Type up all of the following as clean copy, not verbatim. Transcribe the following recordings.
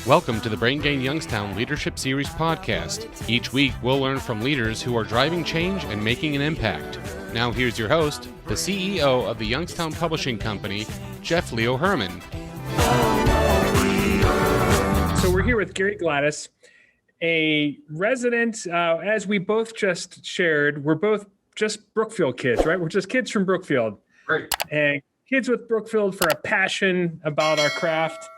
Welcome to the Brain Gain Youngstown Leadership Series podcast. Each week, we'll learn from leaders who are driving change and making an impact. Now here's your host, the CEO of the Youngstown Publishing Company, Jeff Leo Herrmann. So we're here with Gary Gladysz, a resident, as we both just shared, we're both just Brookfield kids, right? We're just kids from Brookfield. Right. And kids with Brookfield for a passion about our craft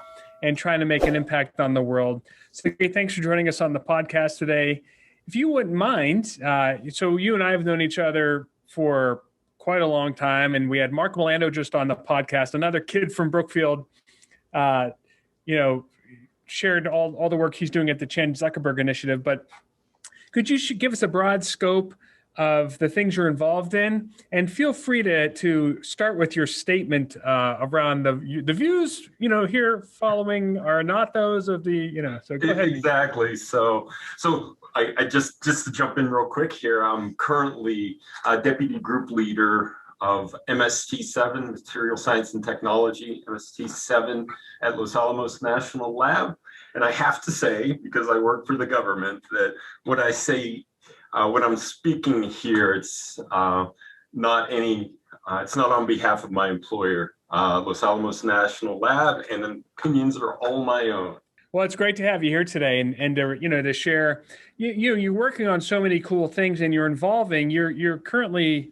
and trying to make an impact on the world. So Gary, thanks for joining us on the podcast today. If you wouldn't mind, so you and I have known each other for quite a long time, and we had Mark Milando just on the podcast, another kid from Brookfield, shared all the work he's doing at the Chan Zuckerberg Initiative. But could you give us a broad scope of the things you're involved in, and feel free to start with your statement around the views here following are not those of the So go ahead. Exactly. So I just to jump in real quick here. I'm currently a deputy group leader of MST7, Material Science and Technology, MST7 at Los Alamos National Lab. And I have to say, because I work for the government, that what I say when I'm speaking here, it's not on behalf of my employer, Los Alamos National Lab, and opinions are all my own. Well, it's great to have you here today, and to share. You're working on so many cool things, and you're currently.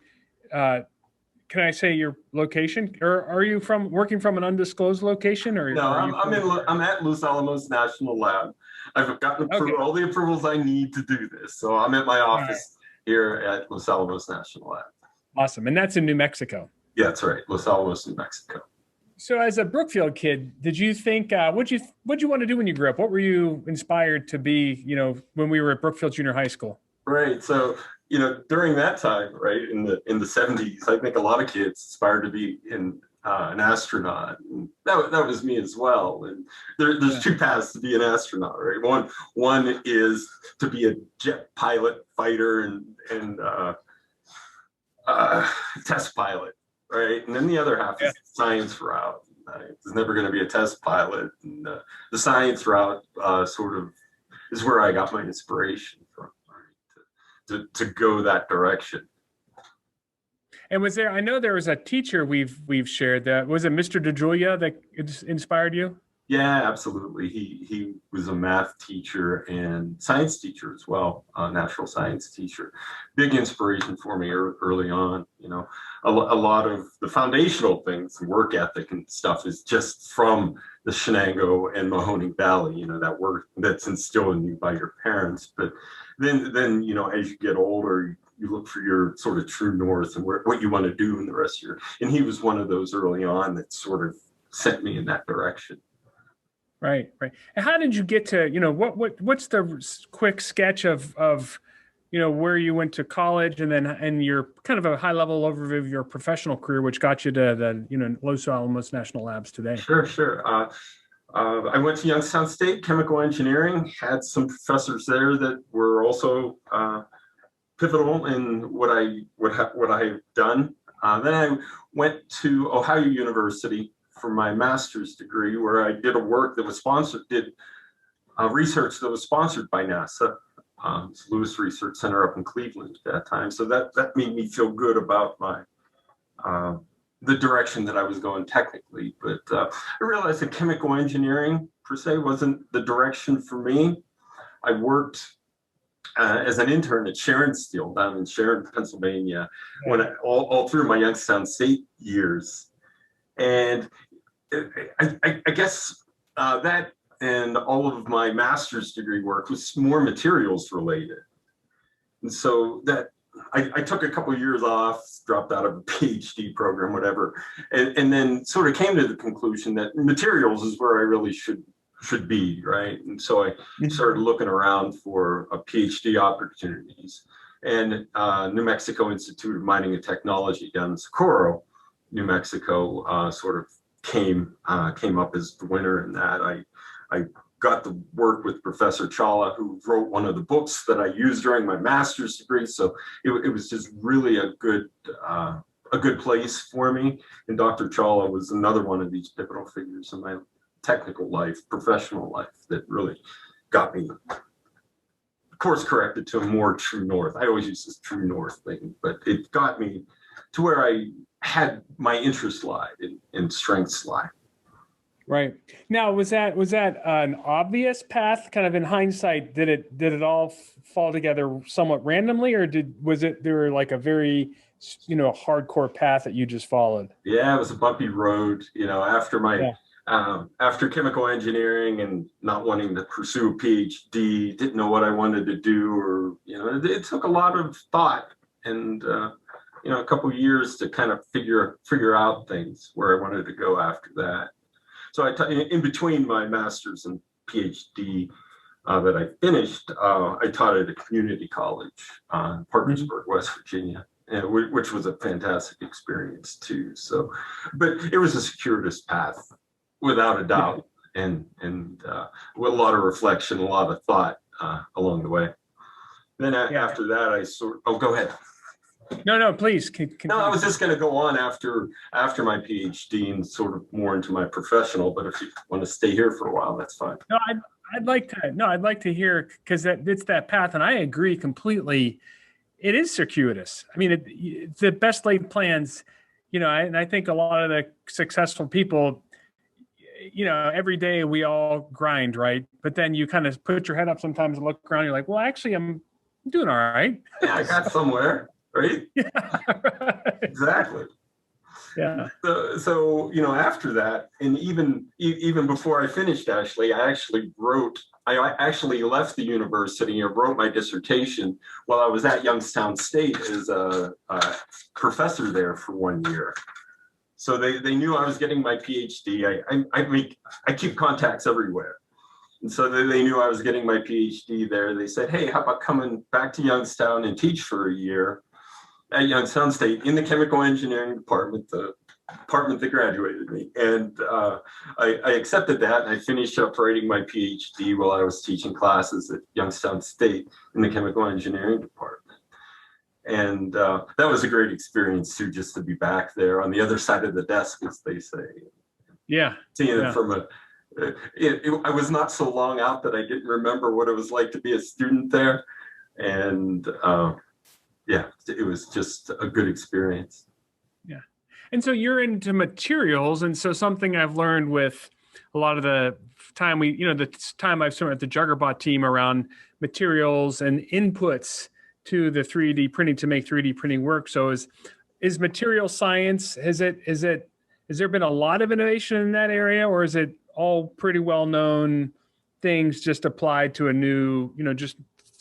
Can I say your location, or are you working from an undisclosed location? Or no, I'm at Los Alamos National Lab. I've gotten all the approvals I need to do this, so I'm at my office here at Los Alamos National Lab. Awesome, and that's in New Mexico. Yeah, that's right, Los Alamos, New Mexico. So, as a Brookfield kid, did you think what'd you want to do when you grew up? What were you inspired to be? When we were at Brookfield Junior High School. Right. So, during that time, right, in the 70s, I think a lot of kids aspired to be an astronaut. And that was me as well. And there's two paths to be an astronaut, right? One is to be a jet pilot, fighter, and test pilot, right? And then the other half is the science route. There's never going to be a test pilot. And the science route sort of is where I got my inspiration from. To go that direction. And I know there was a teacher we've shared that, was it Mr. DeJulia that inspired you? Yeah, absolutely. He was a math teacher and science teacher as well, natural science teacher. Big inspiration for me early on. A lot of the foundational things, work ethic and stuff is just from the Shenango and Mahoning Valley, that work that's instilled in you by your parents. But then as you get older, you look for your sort of true north and what you want to do in the rest of and he was one of those early on that sort of sent me in that direction. Right. And how did you get to, what's the quick sketch of where you went to college and your kind of a high level overview of your professional career, which got you to the Los Alamos National Labs today? Sure. I went to Youngstown State Chemical Engineering, had some professors there that were also pivotal in what I've done. Then I went to Ohio University for my master's degree, where I did research that was sponsored by NASA. It's Lewis Research Center up in Cleveland at that time. So that made me feel good about my the direction that I was going technically. But I realized that chemical engineering per se wasn't the direction for me. I worked as an intern at Sharon Steel down in Sharon, Pennsylvania, all through my Youngstown State years. And I guess that and all of my master's degree work was more materials related. And so that I took a couple of years off, dropped out of a PhD program, whatever, and then sort of came to the conclusion that materials is where I really should be, right? And so I started looking around for PhD opportunities. And New Mexico Institute of Mining and Technology down in Socorro, New Mexico, sort of came up as the winner in that. I got to work with Professor Chawla, who wrote one of the books that I used during my master's degree. So it was just really a good place for me. And Dr. Chawla was another one of these pivotal figures in my technical life, professional life, that really got me course corrected to a more true north. I always use this true north thing, but it got me to where I had my interest lie and strengths lie. Right. Now, was that an obvious path? Kind of in hindsight, did it all fall together somewhat randomly, or was there like a very hardcore path that you just followed? Yeah, it was a bumpy road. After chemical engineering and not wanting to pursue a PhD, didn't know what I wanted to do, or it took a lot of thought and a couple of years to kind of figure out things where I wanted to go after that. So in between my master's and PhD that I finished, I taught at a community college in Parkersburg, West Virginia, which was a fantastic experience too. So, but it was a circuitous path, without a doubt, and with a lot of reflection, a lot of thought along the way. Then after that, go ahead. No, please. No, I was just going to go on after my PhD and sort of more into my professional. But if you want to stay here for a while, that's fine. No, I'd like to hear, because it's that path, and I agree completely. It is circuitous. I mean, the best laid plans, and I think a lot of the successful people, every day we all grind, right? But then you kind of put your head up sometimes and look around. You're like, well, actually, I'm doing all right. Yeah, I got somewhere. Right? Yeah, right. Exactly. Yeah. So after that, and even before I finished, I actually left the university and wrote my dissertation while I was at Youngstown State as a professor there for 1 year. So they knew I was getting my PhD. I keep contacts everywhere. And so they knew I was getting my PhD there. They said, hey, how about coming back to Youngstown and teach for a year at Youngstown State in the chemical engineering department, the department that graduated me. And I accepted that, and I finished up writing my PhD while I was teaching classes at Youngstown State in the chemical engineering department. And that was a great experience too, just to be back there on the other side of the desk, as they say. Yeah. Seeing it from I was not so long out that I didn't remember what it was like to be a student there. And it was just a good experience. Yeah. And so you're into materials. And so something I've learned with a lot of the time I've spent at the Juggerbot team around materials and inputs to the 3D printing to make 3D printing work. So is material science, has there been a lot of innovation in that area, or is it all pretty well-known things just applied to a new, just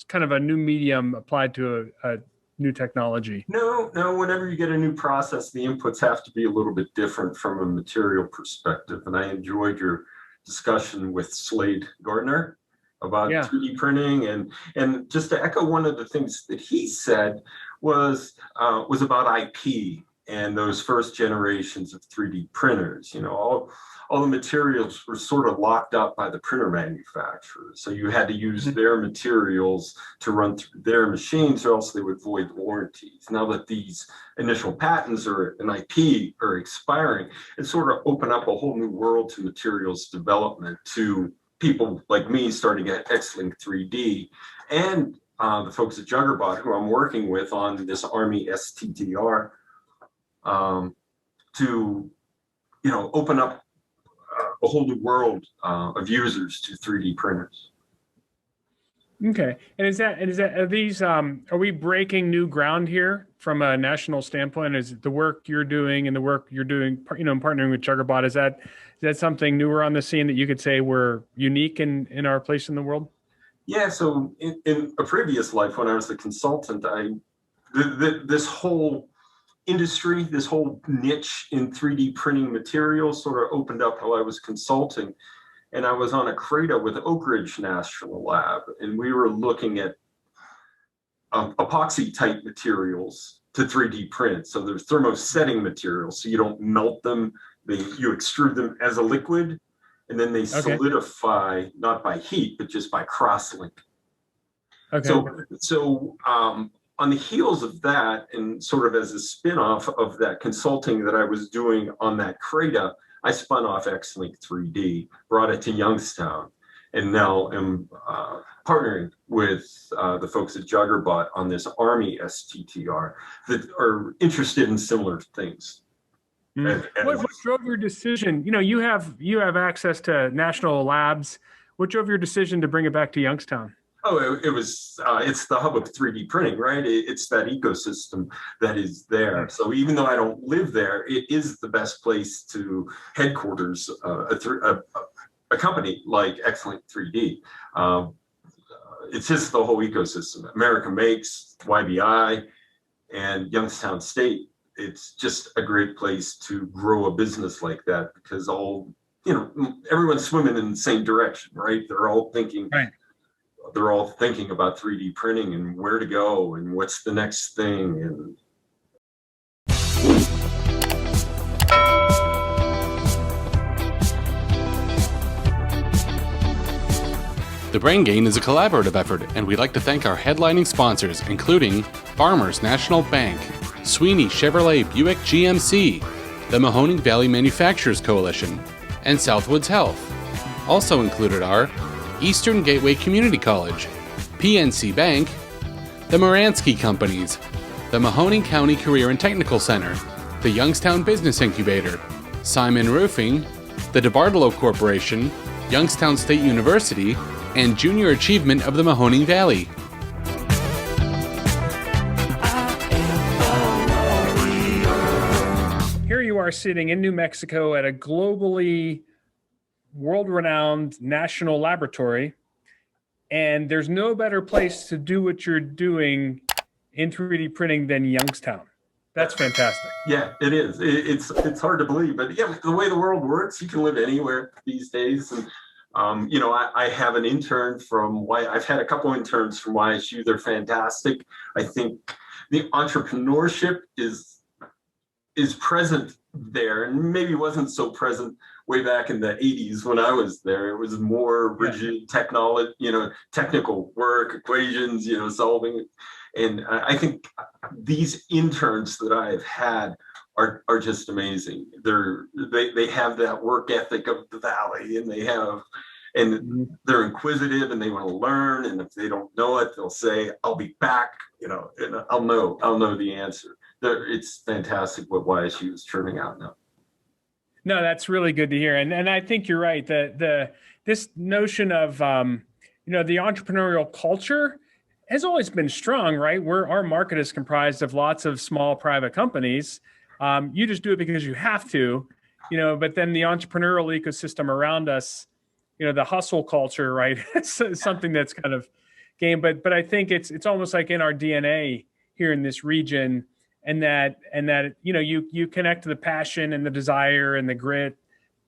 kind of a new medium applied to a new technology? No, whenever you get a new process, the inputs have to be a little bit different from a material perspective. And I enjoyed your discussion with Slade Gardner about 3D printing. And just to echo one of the things that he said was about IP and those first generations of 3D printers. All the materials were sort of locked up by the printer manufacturers. So you had to use their materials to run through their machines, or else they would void warranties. Now that these initial patents and IP are expiring, it sort of opened up a whole new world to materials development, to people like me starting at X-Link 3D, and the folks at Juggerbot, who I'm working with on this Army STTR, to open up a whole new world of users to 3D printers. Okay, and are we breaking new ground here from a national standpoint? Is the work you're doing and the work you're doing, partnering with Juggerbot, is that something newer on the scene that you could say we're unique in our place in the world? Yeah. So in a previous life, when I was a consultant, this whole industry, this whole niche in 3D printing materials sort of opened up while I was consulting. And I was on a CRADA with Oak Ridge National Lab, and we were looking at epoxy type materials to 3D print. So there's thermosetting materials, so you don't melt them, you extrude them as a liquid, and then they solidify, not by heat, but just by cross-link. Okay. So on the heels of that, and sort of as a spin-off of that consulting that I was doing on that CRADA, I spun off Xlink 3D, brought it to Youngstown, and now am partnering with the folks at Juggerbot on this Army STTR that are interested in similar things. What drove your decision? You have access to national labs. What drove your decision to bring it back to Youngstown? Oh, it's the hub of 3D printing, right? It's that ecosystem that is there. So even though I don't live there, it is the best place to headquarters a company like Xlink 3D. It's just the whole ecosystem. America Makes, YBI, and Youngstown State. It's just a great place to grow a business like that because everyone's swimming in the same direction, right? They're all thinking. Right. They're all thinking about 3D printing and where to go and what's the next thing. And The Brain Gain is a collaborative effort, and we'd like to thank our headlining sponsors, including Farmers National Bank, Sweeney Chevrolet Buick GMC, the Mahoning Valley Manufacturers Coalition, and Southwoods Health. Also included are Eastern Gateway Community College, PNC Bank, the Moransky Companies, the Mahoning County Career and Technical Center, the Youngstown Business Incubator, Simon Roofing, the DeBartolo Corporation, Youngstown State University, and Junior Achievement of the Mahoning Valley. Here you are sitting in New Mexico at a globally world-renowned national laboratory, and there's no better place to do what you're doing in 3D printing than Youngstown. That's fantastic. Yeah, it is. It's hard to believe, but yeah, the way the world works, you can live anywhere these days. And I have an intern I've had a couple interns from YSU. They're fantastic. I think the entrepreneurship is present there, and maybe wasn't so present way back in the 80s when I was there. It was more rigid technical work, equations, solving. And I think these interns that I've had are just amazing. They have that work ethic of the Valley, and they're inquisitive and they want to learn. And if they don't know it, they'll say, "I'll be back," and I'll know the answer. It's fantastic what YSU is churning out now. No, that's really good to hear. And I think you're right. This notion of, the entrepreneurial culture has always been strong, right? Our market is comprised of lots of small private companies. You just do it because you have to, but then the entrepreneurial ecosystem around us, the hustle culture, right? It's something that's kind of game, but I think it's almost like in our DNA here in this region. And that you connect to the passion and the desire and the grit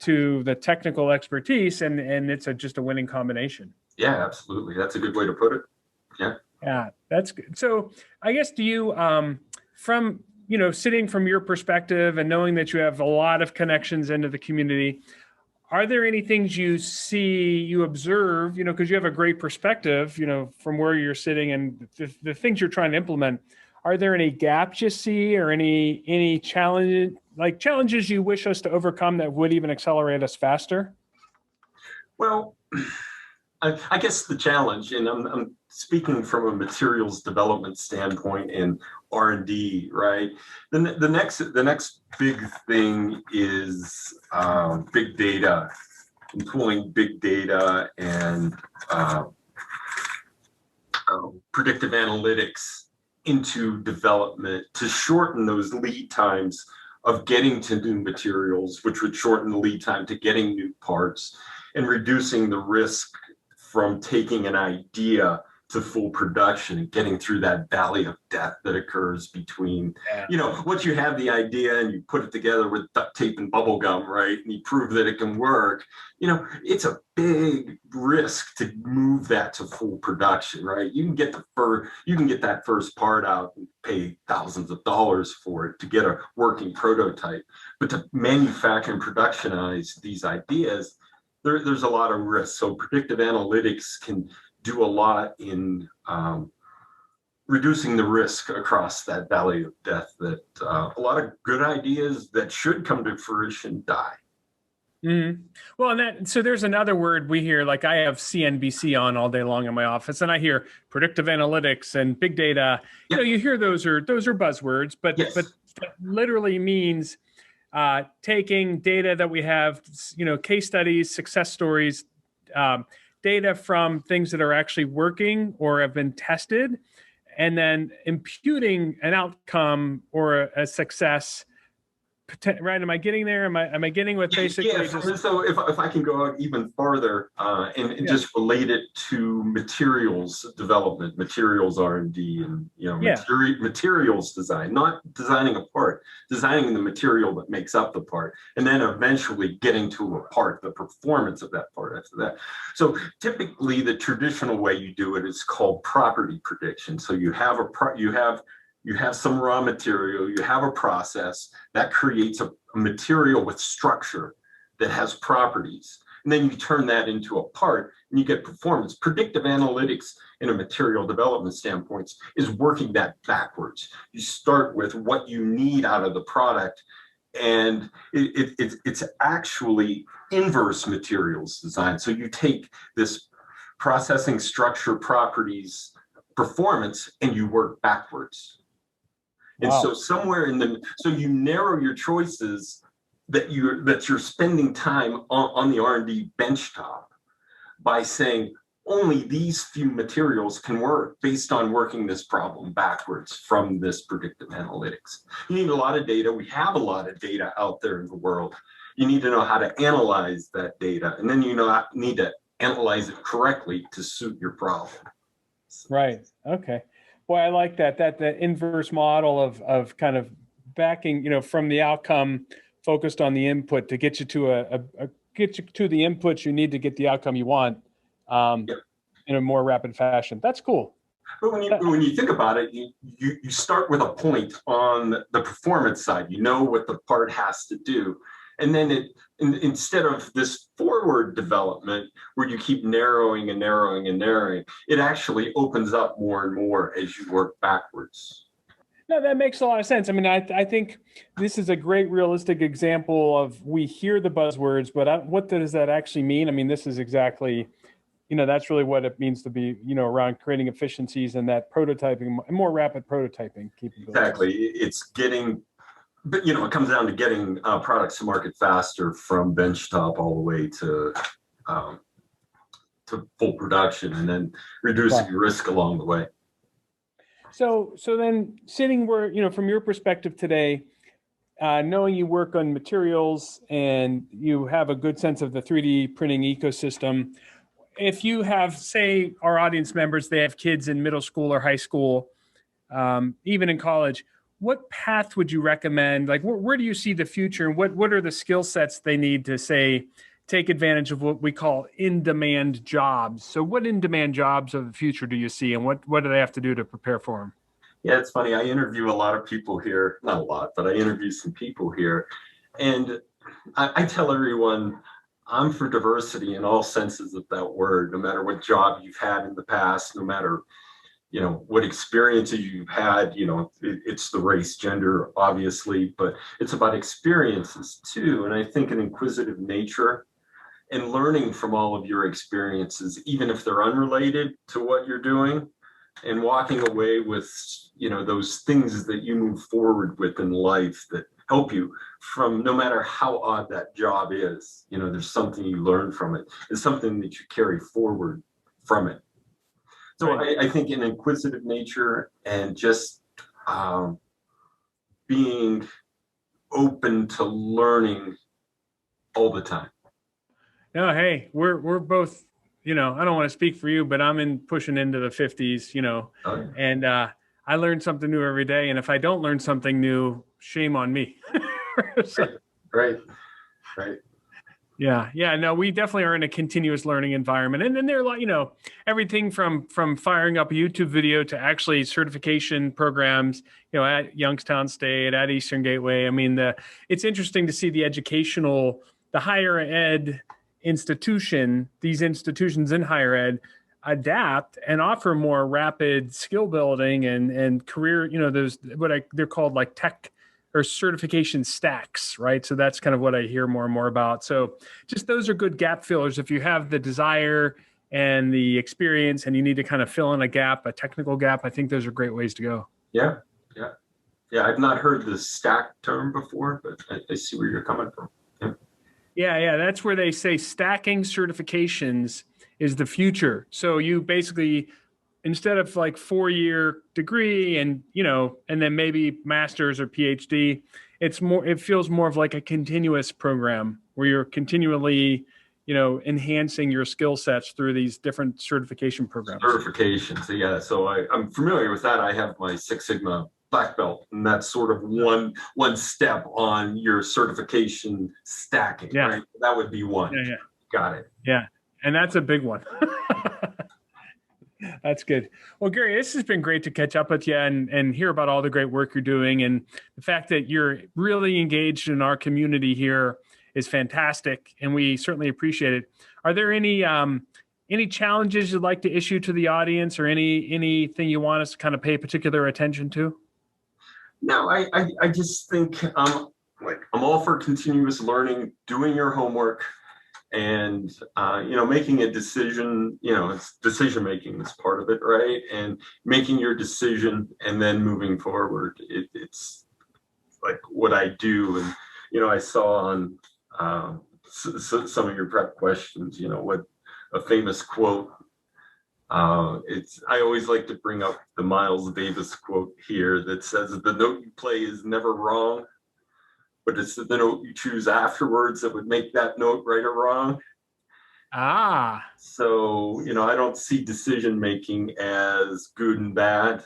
to the technical expertise, and it's just a winning combination. Yeah, absolutely. That's a good way to put it. Yeah, that's good. So I guess do you, from sitting from your perspective and knowing that you have a lot of connections into the community, are there any things you see, you observe, because you have a great perspective, from where you're sitting and the things you're trying to implement? Are there any gaps you see or any challenges you wish us to overcome that would even accelerate us faster? Well, I guess the challenge, and I'm speaking from a materials development standpoint and R&D, right? The next big thing is big data, employing big data and predictive analytics into development to shorten those lead times of getting to new materials, which would shorten the lead time to getting new parts and reducing the risk from taking an idea to full production and getting through that valley of death that occurs between, once you have the idea and you put it together with duct tape and bubble gum, right? And you prove that it can work, it's a big risk to move that to full production, right? You can get that first part out and pay thousands of dollars for it to get a working prototype. But to manufacture and productionize these ideas, there's a lot of risk. So predictive analytics can do a lot in reducing the risk across that valley of death that a lot of good ideas that should come to fruition die. Mm-hmm. Well, so there's another word we hear, like I have CNBC on all day long in my office, and I hear predictive analytics and big data. Yep. You hear those are buzzwords, but Yes. that literally means taking data that we have, case studies, success stories, um, data from things that are actually working or have been tested, and then imputing an outcome or a success. Right? Am I getting there? Am I getting with basically just? So if I can go out even farther and Yeah. just relate it to materials development, materials R&D, and Yeah. materials design, not designing a part, designing the material that makes up the part, and then eventually getting to a part, the performance of that part after that. So typically, the traditional way you do it is called property prediction. So you have some raw material, you have a process that creates a material with structure that has properties. And then you turn that into a part and you get performance. Predictive analytics in a material development standpoint is working that backwards. You start with what you need out of the product, and it's actually inverse materials design. So you take this processing structure properties performance and you work backwards. And Wow. so so you narrow your choices that you're spending time on the R&D benchtop by saying only these few materials can work based on working this problem backwards from this predictive analytics. You need a lot of data. We have a lot of data out there in the world. You need to know how to analyze that data, and then need to analyze it correctly to suit your problem. Right. Okay. Boy, I like that the inverse model of kind of backing, from the outcome focused on the input to get you to get you to the inputs you need to get the outcome you want Yep. in a more rapid fashion. That's cool. But when you think about it, you start with a point on the performance side. You know what the part has to do. And then instead of this forward development where you keep narrowing and narrowing and narrowing, it actually opens up more and more as you work backwards. No, that makes a lot of sense. I mean, I think this is a great realistic example of, we hear the buzzwords, but what does that actually mean? I mean, this is exactly, that's really what it means to be, around creating efficiencies and that prototyping, more rapid prototyping capabilities. Exactly. It's getting, but it comes down to getting products to market faster from benchtop all the way to full production, and then reducing risk along the way. So then, sitting where, from your perspective today, knowing you work on materials and you have a good sense of the 3D printing ecosystem, if you have, say, our audience members, they have kids in middle school or high school, even in college, what path would you recommend? Like, where do you see the future? And what are the skill sets they need to, say, take advantage of what we call in-demand jobs? So what in-demand jobs of the future do you see, and what do they have to do to prepare for them? Yeah, it's funny. I interview a lot of people here, not a lot, but I interview some people here. And I tell everyone, I'm for diversity in all senses of that word, no matter what job you've had in the past, no matter what experiences you've had. It's the race, gender, obviously, but it's about experiences too. And I think an inquisitive nature and learning from all of your experiences, even if they're unrelated to what you're doing, and walking away with those things that you move forward with in life that help you, from no matter how odd that job is. There's something you learn from it. It's something that you carry forward from it. So I think an inquisitive nature and just being open to learning all the time. No, hey, we're both, I don't want to speak for you, but I'm pushing into the 50s, and I learn something new every day. And if I don't learn something new, shame on me. Right. Yeah. No, we definitely are in a continuous learning environment. And then there are, like, everything from firing up a YouTube video to actually certification programs, at Youngstown State, at Eastern Gateway. I mean, it's interesting to see the higher ed these institutions in higher ed adapt and offer more rapid skill building and career, they're called like tech or certification stacks, right? So that's kind of what I hear more and more about. So just those are good gap fillers. If you have the desire and the experience and you need to kind of fill in a gap, a technical gap, I think those are great ways to go. Yeah. I've not heard the stack term before, but I see where you're coming from. Yeah. That's where they say stacking certifications is the future. So you basically, instead of like 4-year degree and then maybe master's or PhD, it feels more of like a continuous program where you're continually, enhancing your skill sets through these different certification programs. Certifications. Yeah. So I'm familiar with that. I have my Six Sigma black belt, and that's sort of one step on your certification stacking, right? That would be one. Yeah. Got it. Yeah. And that's a big one. That's good. Well, Gary, this has been great to catch up with you and hear about all the great work you're doing. And the fact that you're really engaged in our community here is fantastic. And we certainly appreciate it. Are there any challenges you'd like to issue to the audience or anything you want us to kind of pay particular attention to? No, I just think I'm all for continuous learning, doing your homework, and making a decision. It's decision making is part of it, right? And making your decision and then moving forward. It's like what I do, and I saw on some of your prep questions. What a famous quote. I always like to bring up the Miles Davis quote here that says, "The note you play is never wrong, but it's the note you choose afterwards that would make that note right or wrong." So, I don't see decision making as good and bad,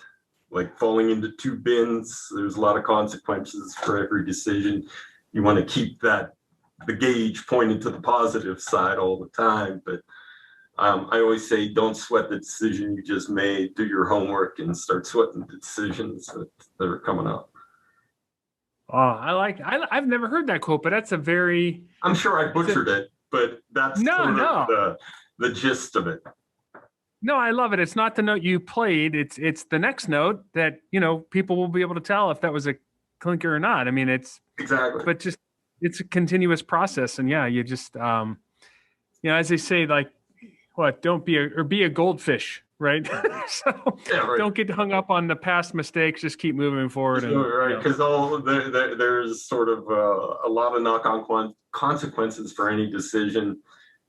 like falling into two bins. There's a lot of consequences for every decision. You want to keep the gauge pointed to the positive side all the time, but I always say, don't sweat the decision you just made. Do your homework and start sweating the decisions that are coming up. Oh, I've never heard that quote, but that's I'm sure I butchered it, but that's the gist of it. No, I love it. It's not the note you played. It's the next note that, people will be able to tell if that was a clinker or not. I mean, it's exactly, but just, it's a continuous process. And you just, as they say, like, don't be a goldfish, right? So don't get hung up on the past mistakes. Just keep moving forward. Right, because there's sort of a lot of knock-on consequences for any decision,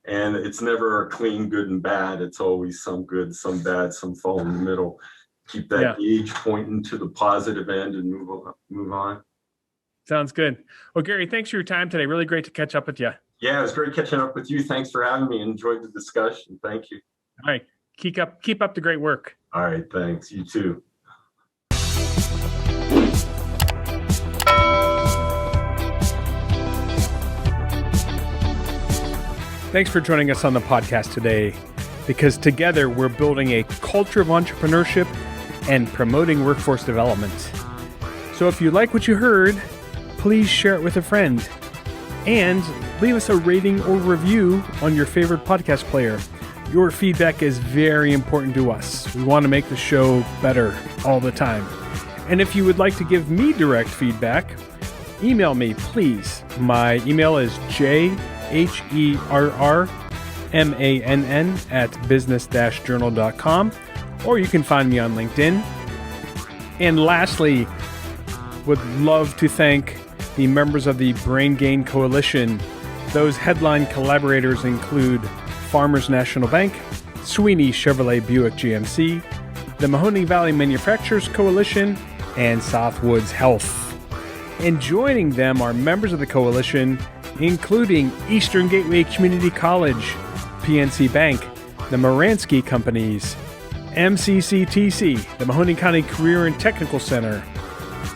and it's never a clean good and bad. It's always some good, some bad, some fall in the middle. Keep that gauge pointing to the positive end and move on. Sounds good. Well, Gary, thanks for your time today. Really great to catch up with you. Yeah, it was great catching up with you. Thanks for having me. Enjoyed the discussion. Thank you. All right. Keep up the great work. All right. Thanks. You too. Thanks for joining us on the podcast today, because together we're building a culture of entrepreneurship and promoting workforce development. So if you like what you heard, please share it with a friend and leave us a rating or review on your favorite podcast player. Your feedback is very important to us. We want to make the show better all the time. And if you would like to give me direct feedback, email me, please. My email is jherrmann@business-journal.com, or you can find me on LinkedIn. And lastly, would love to thank the members of the Brain Gain Coalition. Those headline collaborators include Farmers National Bank, Sweeney Chevrolet Buick GMC, the Mahoning Valley Manufacturers Coalition, and Southwoods Health. And joining them are members of the coalition, including Eastern Gateway Community College, PNC Bank, the Moransky Companies, MCCTC, the Mahoning County Career and Technical Center,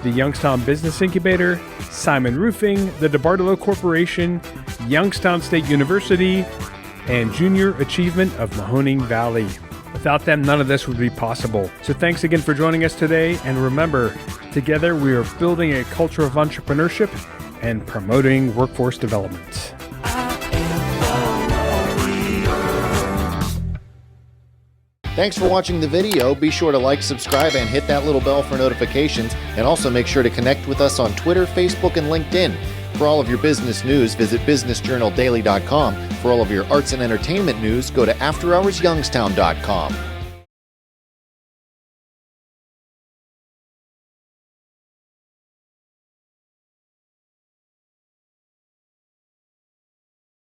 the Youngstown Business Incubator, Simon Roofing, the DeBartolo Corporation, Youngstown State University, and Junior Achievement of Mahoning Valley. Without them, none of this would be possible. So thanks again for joining us today. And remember, together we are building a culture of entrepreneurship and promoting workforce development. Thanks for watching the video. Be sure to like, subscribe, and hit that little bell for notifications. And also make sure to connect with us on Twitter, Facebook, and LinkedIn. For all of your business news, visit businessjournaldaily.com. For all of your arts and entertainment news, go to afterhoursyoungstown.com.